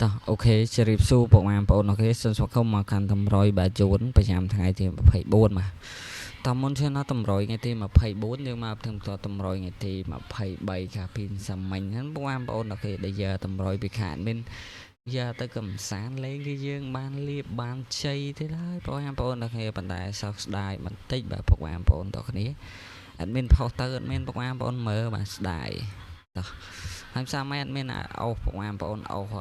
តោះអូខេជម្រាបសួរបងប្អូនអូខេសូមស្វាគមន៍មកកាន់តម្រុយបាទយួនប្រចាំថ្ងៃទី24បាទតមុនឈានដល់តម្រុយថ្ងៃទី24យើងមកถึงតតម្រុយថ្ងៃទី23កាលពីសាមញ្ញហ្នឹងបងប្អូនអូខេដែលយកតម្រុយពីខាងមានយកទៅកំសាន្តលេងគឺយើងបានលៀបបានជ័យទេហើយបងប្អូនអូខេប៉ុន្តែសោកស្ដាយបន្តិចបាទបងប្អូនតគ្នាអត់មានផុសទៅអត់មានបងប្អូនមើលបាទស្ដាយតោះហើយសាមញ្ញអត់មានអូសបងប្អូនអូស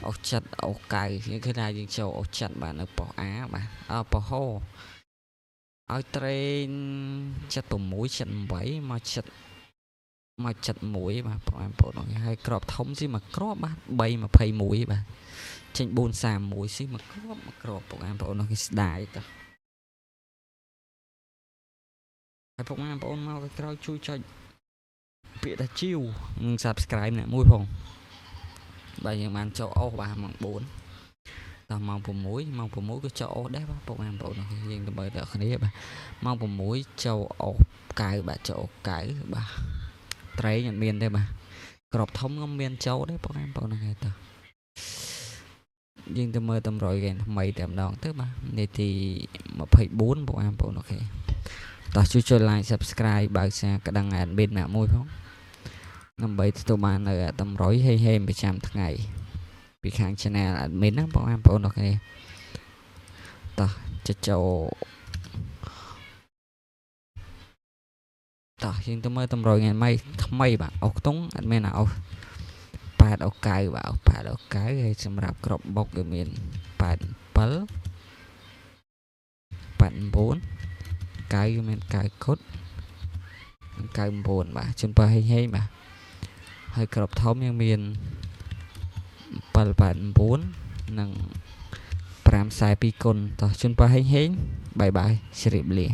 អូសចិត្តអូសកៅយើងឃើញថាយើងចូលអូសចិត្តបាទនៅប៉ុស A បាទប៉ុស H ឲ្យត្រេង76 78មកចិត្តមក71បាទបងប្អូនហើយក្របធំស៊ីមកក្របបាទ321បាទចេញ431ស៊ីមកក្របបងប្អូនគេស្ដាយតោះហើយបងប្អូនមកក្រោយជួយចុចពាក្យថាជីវនិង Subscribe អ្នកមួយផងបាទយើងបានចូលអូសបាទម៉ោង4ដល់ម៉ោង6ម៉ោង6ក៏ចូលអូសដែរបាទបងប្អូនយើងទៅមើលដល់គ្នាបាទម៉ោង6ចូលអូសកៅបាទចូលអូសកៅបាទត្រេងអត់មានទេបាទក្របធំក៏មានចូលដែរបងប្អូនហ្នឹងទៅយើងទៅមើលតម្រុយគេថ្មីតែម្ដងទៅបាទនាទី24បងប្អូនអូខេតោះជួយចុច like Subscribe បើកសារក្តឹង admin អ្នកមួយផងដើម្បីទទួលបាននៅតម្រុយហេប្រចាំថ្ងៃពីខាង channel admin ណាបងប្អូនអូខេតោះចូលតោះយើងទៅមើលតម្រុយថ្ងៃថ្មីបាទអុសខ្ទង់អត់មានអុស8អុស9បាទអុស8អុស9ហើយសម្រាប់ក្របបុកគឺមាន87 89 9គឺមាន9គុត99បាទជូនបើហេបាទហើយក្របធំយើងមាន789និង542គុណតោះជូនបើហេងបាយបាយជ្រាបលា